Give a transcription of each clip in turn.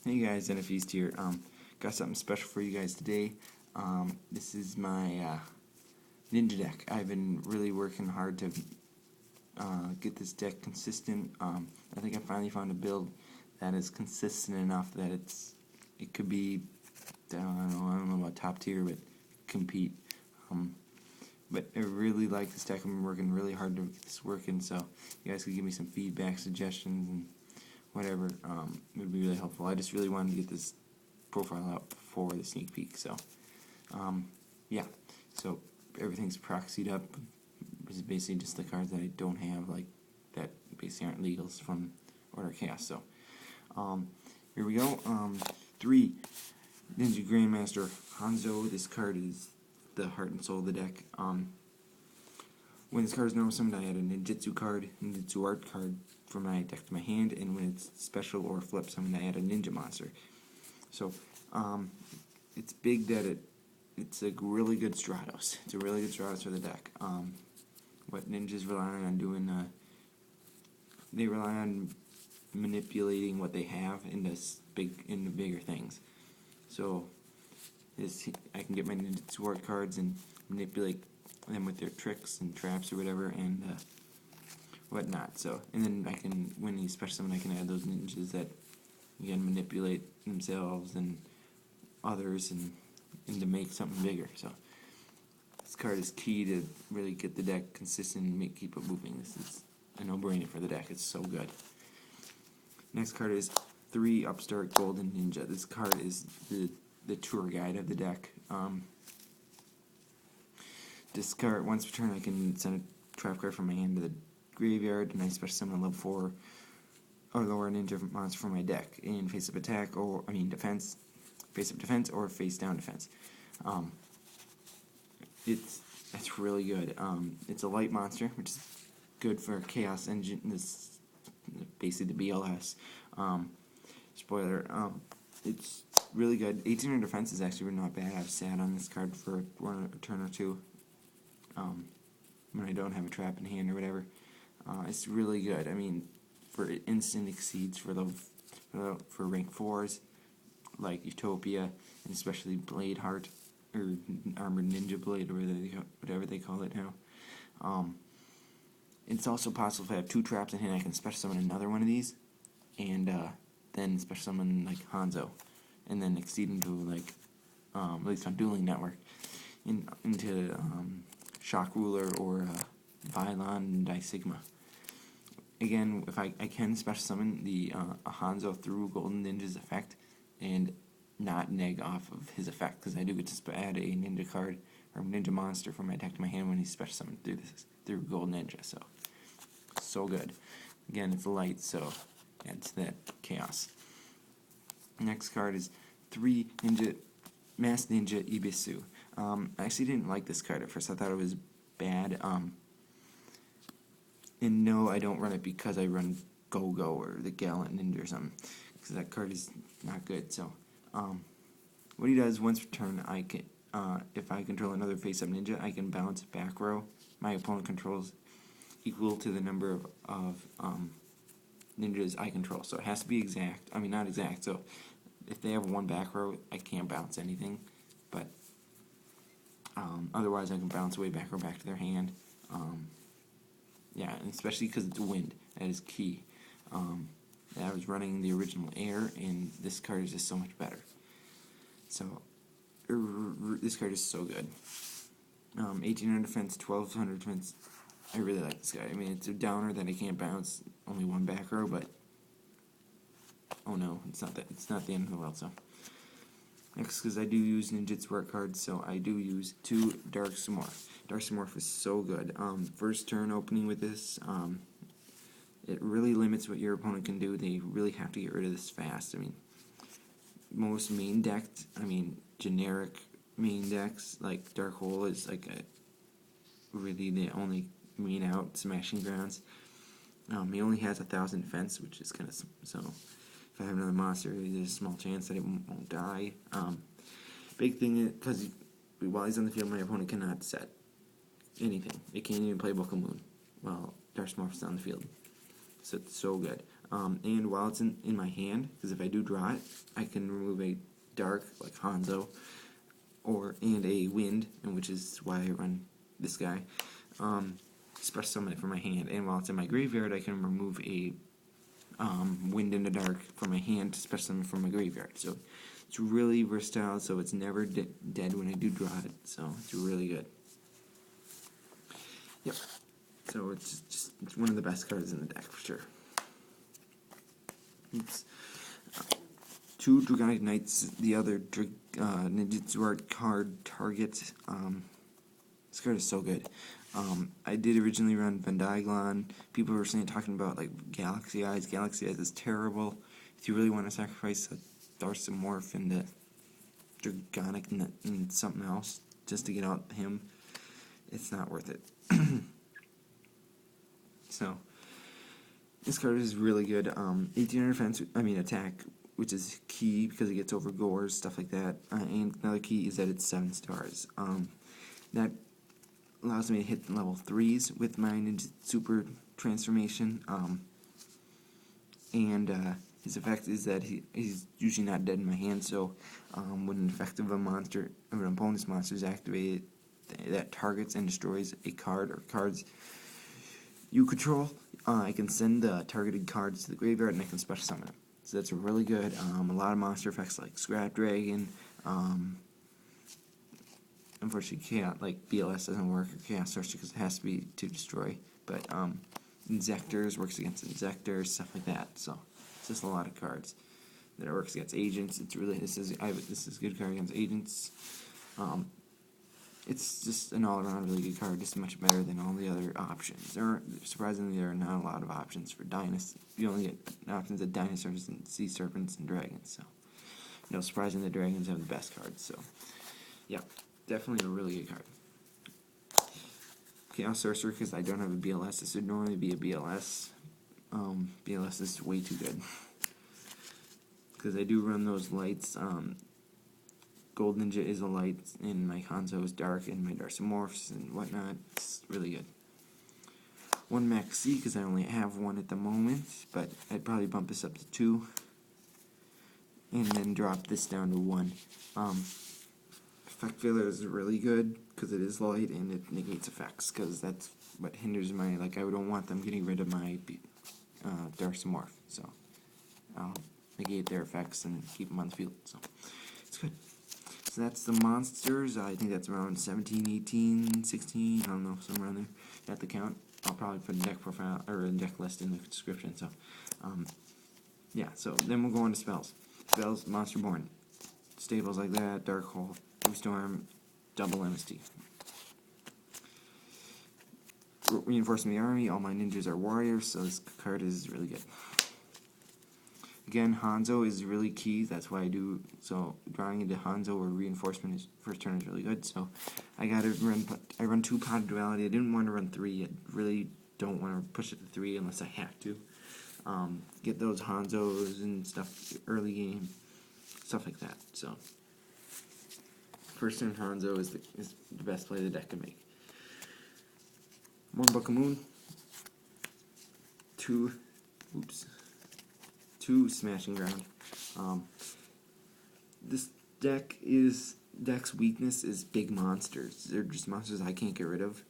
Hey guys, NFEast here. Got something special for you guys today. This is my ninja deck. I've been really working hard to get this deck consistent. I think I finally found a build that is consistent enough that it could be, I don't know about top tier, but compete. But I really like this deck. I've been working really hard to get this working, so you guys could give me some feedback, suggestions, and whatever. It would be really helpful. I just really wanted to get this profile out before the sneak peek, so yeah. So everything's proxied up. It's basically just the cards that I don't have, like that basically aren't legals from Order of Chaos. So here we go. 3 Ninja Grandmaster Hanzo. This card is the heart and soul of the deck. When this card is normal summoned, I add a Ninjitsu card, Ninjitsu Art card from my deck to my hand, and when it's special or flip summoned, I add a Ninja Monster. So, it's big that it's a really good Stratos. It's a really good Stratos for the deck. What ninjas rely on doing, they rely on manipulating what they have into bigger things. So, I can get my Ninjitsu Art cards and manipulate them with their tricks and traps or whatever, and whatnot. So, and then I can, when you special summon, I can add those ninjas that again manipulate themselves and others and to make something bigger. So this card is key to really get the deck consistent and keep it moving. This is a no-brainer for the deck. It's so good. Next card is 3 Upstart Golden Ninja. This card is the tour guide of the deck. Discard once per turn. I can send a trap card from my hand to the graveyard, and I special summon a level 4 or lower ninja monster from my deck in face-up attack, or defense, face-up defense, or face-down defense. It's really good. It's a light monster, which is good for Chaos Engine. This basically the BLS. Spoiler. It's really good. 1800 defense is actually not bad. I've sat on this card for a turn or two. When I don't have a trap in hand or whatever. It's really good. I mean, for instant exceeds for rank 4s, like Utopia, and especially Blade Heart, or Armored Ninja Blade, or whatever they call it now. It's also possible if I have 2 traps in hand, I can special summon another one of these, and then special summon like Hanzo, and then exceed into like, at least on Dueling Network, into Shock Ruler or Vylon and Sigma. Again, if I can special summon the Hanzo through Golden Ninja's effect and not neg off of his effect, because I do get to add a ninja card or ninja monster from my deck to my hand when he's special summoned through Golden Ninja. So good. Again, it's light, so adds that chaos. Next card is 3 Masked Ninja Ebisu. I actually didn't like this card at first. I thought it was bad. And no, I don't run it because I run Go-Go or the Gallant Ninja or something, because that card is not good. So, what he does once per turn, I can, if I control another face-up ninja, I can bounce back row my opponent controls equal to the number of ninjas I control. So it has to be exact. I mean, not exact. So if they have 1 back row, I can't bounce anything. But otherwise, I can bounce away back row back to their hand. Yeah, and especially because it's wind. That is key. I was running the original air, and this card is just so much better. So, this card is so good. 1800 defense, 1200 defense. I really like this guy. I mean, it's a downer that I can't bounce, only 1 back row, but oh no, it's not the end of the world. So next, because I do use Ninjitsu Art cards, so I do use 2 Dark Simorgh. Dark Simorgh is so good. First turn opening with this, it really limits what your opponent can do. They really have to get rid of this fast. I mean, most main decks, generic main decks, like Dark Hole is like really the only main out Smashing Grounds. He only has 1000 defense, which is kind of, so if I have another monster, there's a small chance that it won't die. Big thing is, because while he's on the field, my opponent cannot set anything. It can't even play Book of Moon while Dark Simorgh is on the field. So it's so good. and while it's in my hand, because if I do draw it, I can remove a dark, like Hanzo, and a wind, and which is why I run this guy. Special summon it from my hand, and while it's in my graveyard, I can remove a wind in the dark from my hand to special summon from my graveyard. So it's really versatile, so it's never dead when I do draw it, so it's really good. Yep. So it's one of the best cards in the deck for sure. Oops. 2 Dragonic Knights, the other Ninjitsu Art card target. This card is so good. I did originally run Vendaiglon. People were talking about like Galaxy Eyes. Galaxy Eyes is terrible. If you really want to sacrifice a Dark Simorgh into Dragonic Knight and something else just to get out him, it's not worth it. So this card is really good. 1800 defense, attack, which is key because it gets over gores, stuff like that. And another key is that it's 7 stars. That allows me to hit level 3s with my Ninjitsu Transformation. His effect is that he's usually not dead in my hand, so when an effect of an opponent's monster is activated that targets and destroys a card or cards you control, I can send the targeted cards to the graveyard and I can special summon them. So that's really good. A lot of monster effects like Scrap Dragon, unfortunately Chaos, like BLS doesn't work, or Chaos Sorcerer because it has to be to destroy, but Inzectors works against Inzectors, stuff like that. So it's just a lot of cards that it works against agents. It's really this is a good card against agents. It's just an all-around really good card, just much better than all the other options. Surprisingly, there are not a lot of options for dinosaurs. You only get options of dinosaurs and sea serpents and dragons. So, surprisingly, the dragons have the best cards. So, yeah, definitely a really good card. Chaos Sorcerer, because I don't have a BLS. This would normally be a BLS. BLS is way too good. Because I do run those lights. Gold Ninja is a light, and my Hanzo is dark, and my Dark Simorghs and whatnot. It's really good. 1 Maxx, because I only have 1 at the moment, but I'd probably bump this up to 2, and then drop this down to 1. Effect Failure is really good, because it is light, and it negates effects, because that's what hinders my, I don't want them getting rid of my Dark Simorgh, so I'll negate their effects and keep them on the field, so it's good. So that's the monsters. I think that's around 17, 18, 16, I don't know, somewhere around there. You have to count. I'll probably put a deck profile, or a deck list in the description, so, yeah, so then we'll go on to spells. Spells, Monster Reborn. Staples like that, Dark Hole, Blue Storm, Double MST. Reinforcing the army, all my ninjas are warriors, so this card is really good. Again, Hanzo is really key, that's why I do, so drawing into Hanzo or reinforcement is, first turn is really good, so I run 2 Pot of Duality. I didn't want to run 3, I really don't want to push it to 3 unless I have to. Get those Hanzos and stuff early game, stuff like that, so first turn Hanzo is the best play the deck can make. 1 Book of Moon, 2 Smashing Ground. This deck's weakness is big monsters. They're just monsters I can't get rid of,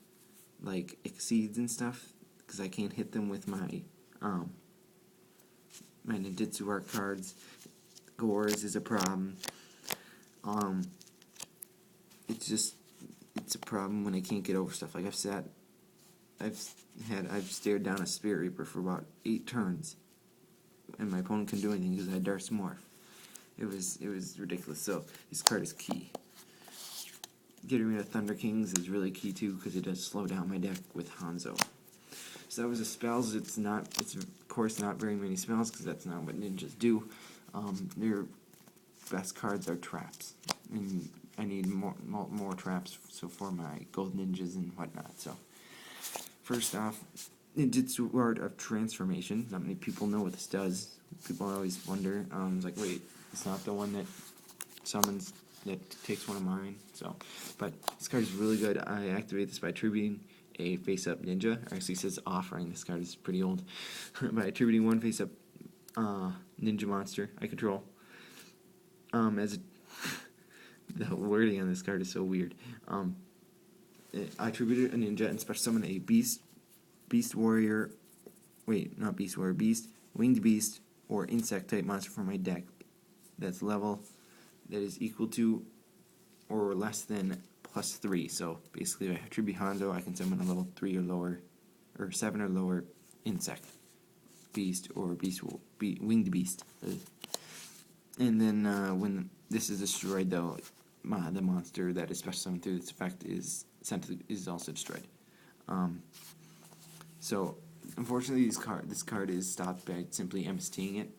like Exceeds and stuff, because I can't hit them with my my Ninjitsu Art cards. Gores is a problem. It's a problem when I can't get over stuff. Like I've stared down a Spirit Reaper for about 8 turns. And my opponent couldn't do anything because I had Dark Simorgh. It was ridiculous. So this card is key. Getting rid of Thunder Kings is really key too because it does slow down my deck with Hanzo. So that was the spells. It's of course not very many spells because that's not what ninjas do. Their best cards are traps, and I need more traps. So for my gold ninjas and whatnot. So first off, Ninjitsu Art of Transformation. Not many people know what this does. People always wonder. It's like, wait, it's not the one that summons, that takes one of mine. So, but this card is really good. I activate this by attributing a face-up ninja. Or actually, it says offering. This card is pretty old. By attributing 1 face-up ninja monster I control. The wording on this card is so weird. I attributed a ninja and special summon a beast warrior. Wait, not beast warrior. Beast, winged beast, or insect type monster from my deck. That's level that is equal to or less than +3. So basically, if I attribute Hanzo, I can summon a level 3 or lower, or 7 or lower insect, beast, or winged beast. And then when this is destroyed, though, the monster that is special summoned through this effect is also destroyed. So unfortunately, this card is stopped by simply MSTing it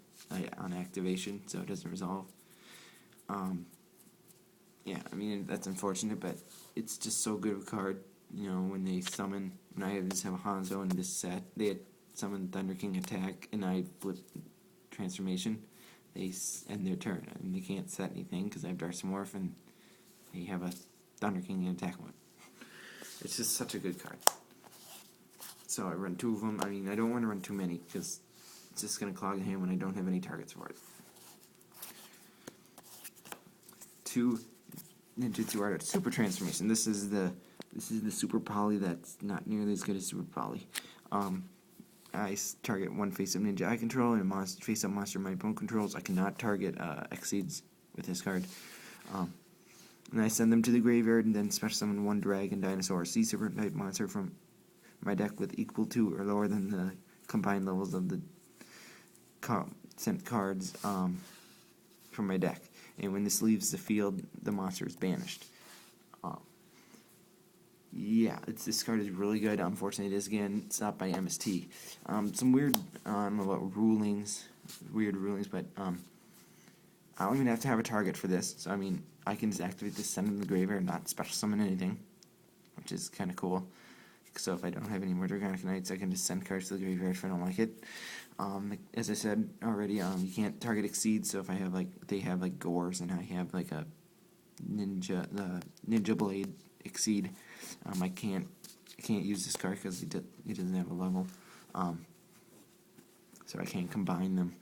on activation, so it doesn't resolve. Yeah, I mean, that's unfortunate, but it's just so good of a card. You know, when they summon, when I just have a Hanzo in this set, they had summoned Thunder King attack, and I flip transformation. They end their turn, and they can't set anything because I have Dark Simorgh, and they have a Thunder King and attack one. It's just such a good card. So I run 2 of them. I mean, I don't want to run too many because it's just going to clog the hand when I don't have any targets for it. 2 Ninjitsu Art of Super Transformation. This is the Super Poly that's not nearly as good as Super Poly. I target 1 face-up ninja I control and a face-up monster my opponent controls. I cannot target Exceeds with this card. And I send them to the graveyard and then special summon 1 dragon, dinosaur, or sea serpent type monster from my deck with equal to or lower than the combined levels of the sent cards from my deck. And when this leaves the field, the monster is banished. Yeah, this card is really good. Unfortunately, it is again stopped by MST. Some weird, I don't know about weird rulings, but I don't even have to have a target for this. So I mean, I can just activate this, send it to the graveyard, not special summon anything, which is kind of cool. So if I don't have any more Dragonic Knights, I can just send cards to the graveyard if I don't like it. As I said already, you can't target Exceed. So if I have they have Gores, and I have the Ninja Blade Exceed, I can't use this card because he doesn't have a level. So I can't combine them,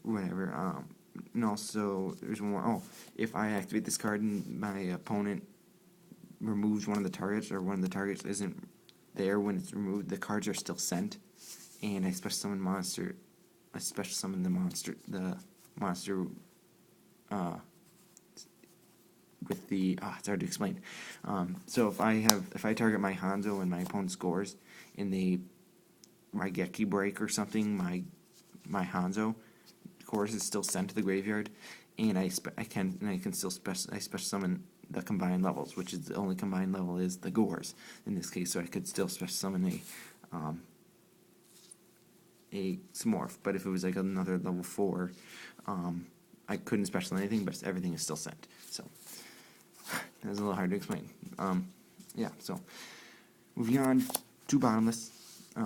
whatever. And also, there's one more. Oh, if I activate this card and my opponent removes one of the targets, or one of the targets isn't there when it's removed, the cards are still sent, and I special summon the monster with the it's hard to explain. So if I target my Hanzo and my opponent scores, and my Geki break or something, my Hanzo course is still sent to the graveyard, and I can still special summon the combined levels, which is the only combined level is the Gores in this case. So I could still special summon a Smorph, but if it was another level 4, I couldn't special anything, but everything is still sent. So that was a little hard to explain. Yeah. So moving on to Bottomless. I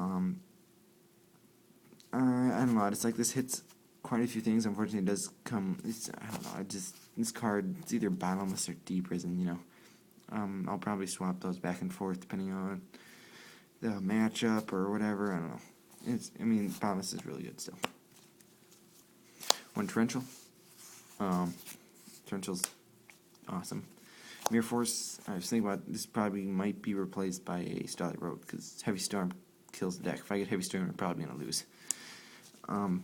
don't know. It's this hits quite a few things. Unfortunately, it does come. I don't know. This card, it's either Bottomless or Deep Prison. You know, I'll probably swap those back and forth depending on the matchup or whatever. I don't know. Bottomless is really good still. 1 Torrential. Torrential's awesome. Mirror Force. I was thinking about this. Probably might be replaced by a Starlight Road because Heavy Storm kills the deck. If I get Heavy Storm, I'm probably gonna lose. 1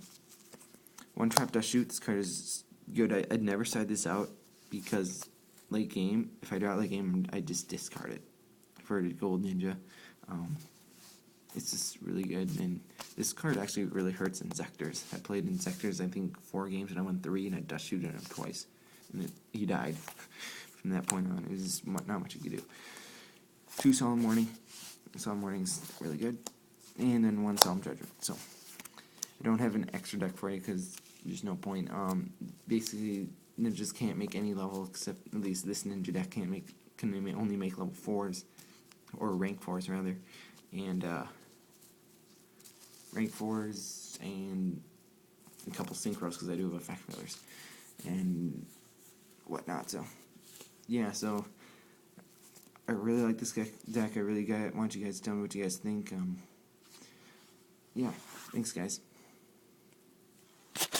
Trap Dustshoot. This card is good. I'd never side this out because late game, if I draw it late game, I just discard it for the Gold Ninja. It's just really good, and this card actually really hurts Insectors. I played Insectors, I think 4 games, and I won 3, and I Dustshoot him twice, and he died. From that point on, it was just not much you could do. 2 Solemn Warning. Solemn Warning's really good, and then 1 Solemn Judgment. So I don't have an extra deck for you because there's no point. Basically, ninjas can't make any level except at least this ninja deck can only make level 4s, or rank 4s rather, and rank 4s and a couple synchros because I do have effect fillers and whatnot. So yeah, so I really like this deck. I really want you guys to tell me what you guys think. Yeah, thanks guys.